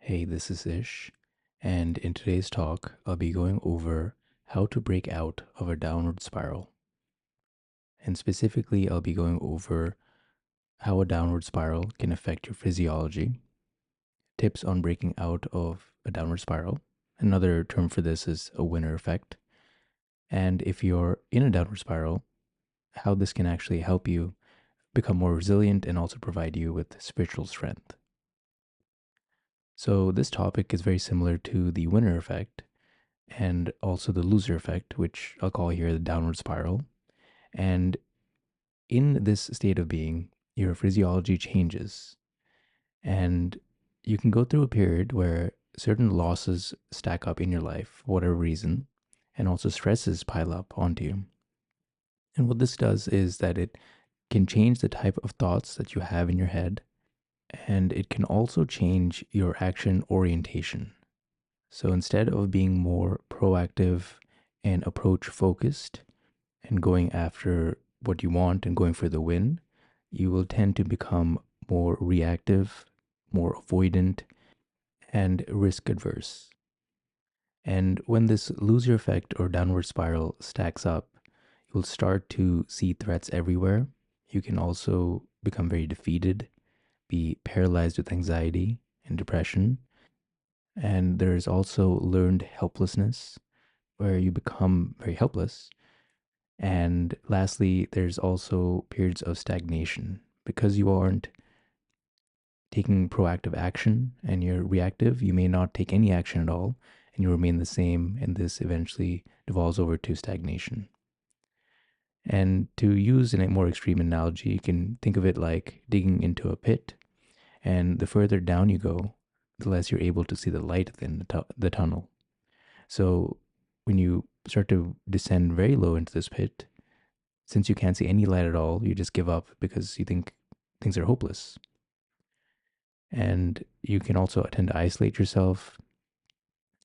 Hey, this is Ish, and in today's talk, I'll be going over how to break out of a downward spiral. And specifically, I'll be going over how a downward spiral can affect your physiology, tips on breaking out of a downward spiral. Another term for this is a winner effect. And if you're in a downward spiral, how this can actually help you become more resilient and also provide you with spiritual strength. So, this topic is very similar to the winner effect and also the loser effect, which I'll call here the downward spiral. And in this state of being, your physiology changes, and you can go through a period where certain losses stack up in your life for whatever reason, and also stresses pile up onto you. And what this does is that it can change the type of thoughts that you have in your head, and it can also change your action orientation. So instead of being more proactive and approach focused and going after what you want and going for the win, you will tend to become more reactive, more avoidant, and risk adverse. And when this loser effect or downward spiral stacks up, you'll start to see threats everywhere. You can also become very defeated, be paralyzed with anxiety and depression. And there's also learned helplessness, where you become very helpless. And lastly, there's also periods of stagnation because you aren't taking proactive action and you're reactive. You may not take any action at all and you remain the same, and this eventually devolves over to stagnation. And to use in a more extreme analogy, you can think of it like digging into a pit, and the further down you go, the less you're able to see the light within the tunnel. So when you start to descend very low into this pit, since you can't see any light at all, you just give up because you think things are hopeless. And you can also tend to isolate yourself,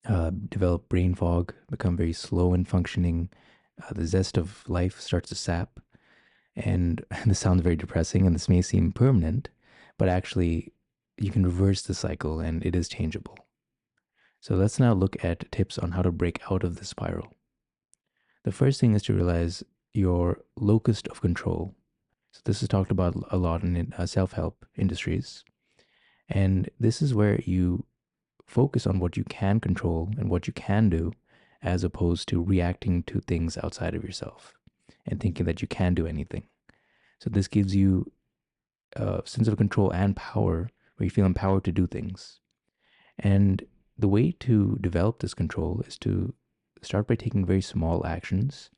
develop brain fog, become very slow in functioning. The zest of life starts to sap. And this sounds very depressing, and this may seem permanent, but actually, you can reverse the cycle and it is changeable. So let's now look at tips on how to break out of the spiral. The first thing is to realize your locus of control. So this is talked about a lot in self-help industries. And this is where you focus on what you can control and what you can do, as opposed to reacting to things outside of yourself and thinking that you can do anything. So this gives you a sense of control and power where you feel empowered to do things. And the way to develop this control is to start by taking very small actions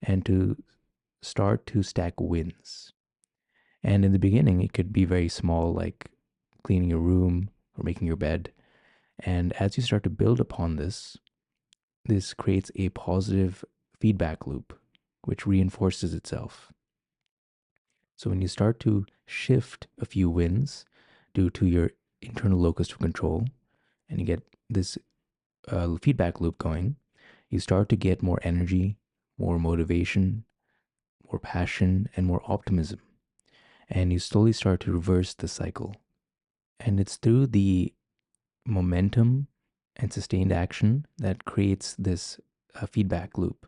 and to start to stack wins. And in the beginning, it could be very small, like cleaning your room or making your bed. And as you start to build upon this, this creates a positive feedback loop, which reinforces itself. So when you start to shift a few wins due to your internal locus of control, and you get this feedback loop going, you start to get more energy, more motivation, more passion, and more optimism. And you slowly start to reverse the cycle. And it's through the momentum and sustained action that creates this feedback loop.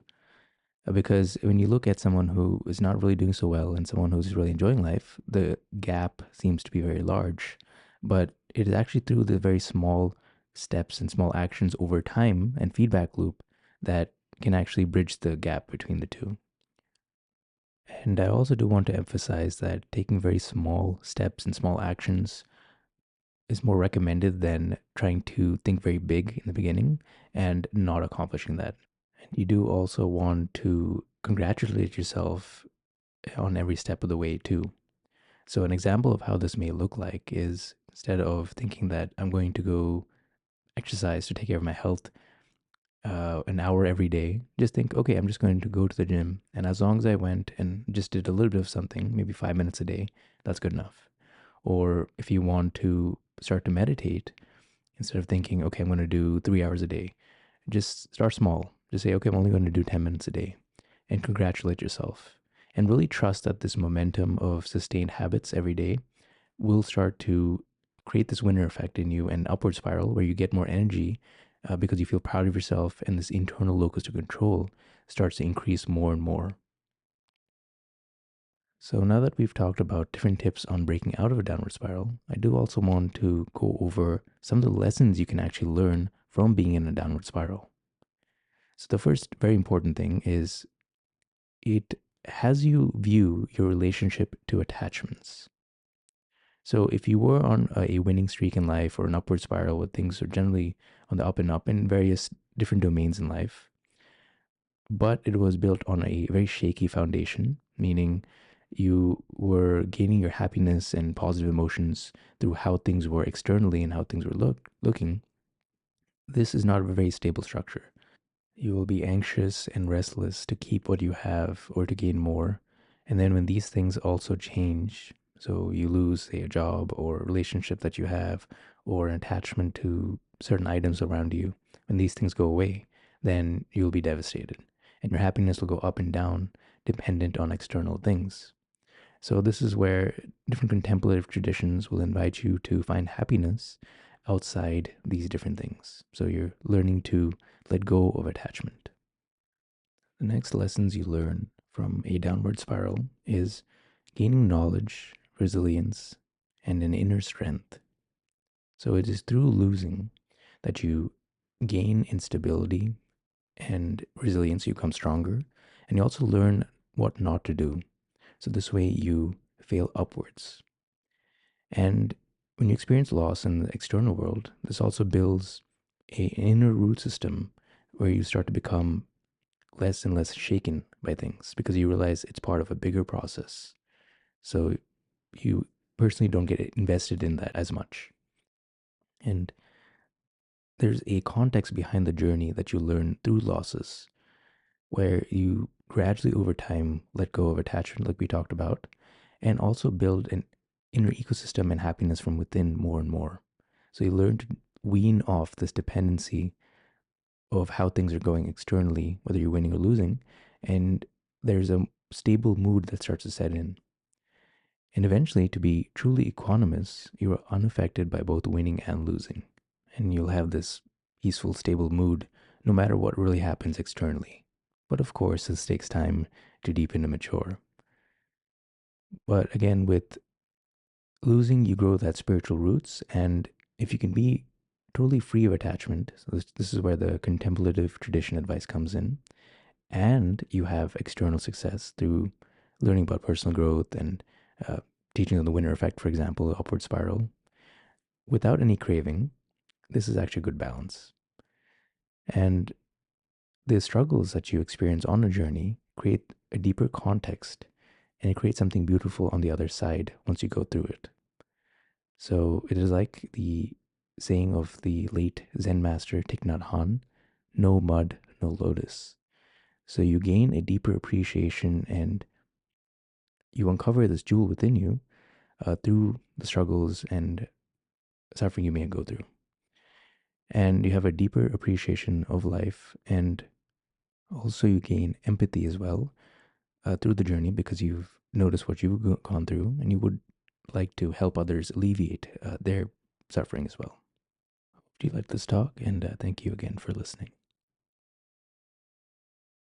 Because when you look at someone who is not really doing so well and someone who's really enjoying life, the gap seems to be very large. But it is actually through the very small steps and small actions over time and feedback loop that can actually bridge the gap between the two. And I also do want to emphasize that taking very small steps and small actions is more recommended than trying to think very big in the beginning and not accomplishing that. And you do also want to congratulate yourself on every step of the way, too. So, an example of how this may look like is instead of thinking that I'm going to go exercise to take care of my health an hour every day, just think, okay, I'm just going to go to the gym. And as long as I went and just did a little bit of something, maybe 5 minutes a day, that's good enough. Or if you want to start to meditate, instead of thinking, okay, I'm going to do 3 hours a day, just start small. Just say, okay, I'm only going to do 10 minutes a day, and congratulate yourself. And really trust that this momentum of sustained habits every day will start to create this winner effect in you and upward spiral where you get more energy because you feel proud of yourself, and this internal locus of control starts to increase more and more. So now that we've talked about different tips on breaking out of a downward spiral, I do also want to go over some of the lessons you can actually learn from being in a downward spiral. So the first very important thing is it has you view your relationship to attachments. So if you were on a winning streak in life or an upward spiral where things are generally on the up and up in various different domains in life, but it was built on a very shaky foundation, meaning you were gaining your happiness and positive emotions through how things were externally and how things were looking, this is not a very stable structure. You will be anxious and restless to keep what you have or to gain more. And then when these things also change, so you lose, say, a job or a relationship that you have or an attachment to certain items around you, when these things go away, then you'll be devastated. And your happiness will go up and down dependent on external things. So, this is where different contemplative traditions will invite you to find happiness outside these different things. So, you're learning to let go of attachment. The next lessons you learn from a downward spiral is gaining knowledge, resilience, and an inner strength. So, it is through losing that you gain instability and resilience, you become stronger, and you also learn what not to do. So, this way you fail upwards. And when you experience loss in the external world, this also builds an inner root system where you start to become less and less shaken by things because you realize it's part of a bigger process. So you personally don't get invested in that as much. And there's a context behind the journey that you learn through losses where you gradually over time let go of attachment, like we talked about, and also build an inner ecosystem and happiness from within more and more. So you learn to wean off this dependency of how things are going externally, whether you're winning or losing, and there's a stable mood that starts to set in. And eventually, to be truly equanimous, you are unaffected by both winning and losing. And you'll have this peaceful, stable mood no matter what really happens externally. But of course, this takes time to deepen and mature. But again, with losing, you grow that spiritual roots. And if you can be totally free of attachment, so this is where the contemplative tradition advice comes in, and you have external success through learning about personal growth and uh, teaching on the winner effect, for example, the upward spiral, without any craving, this is actually a good balance. And the struggles that you experience on a journey create a deeper context and it creates something beautiful on the other side once you go through it. So it is like the saying of the late Zen master Thich Nhat Hanh, no mud, no lotus. So you gain a deeper appreciation and you uncover this jewel within you through the struggles and suffering you may go through. And you have a deeper appreciation of life, and also you gain empathy as well through the journey because you've noticed what you've gone through and you would like to help others alleviate their suffering as well. Do you like this talk? And thank you again for listening.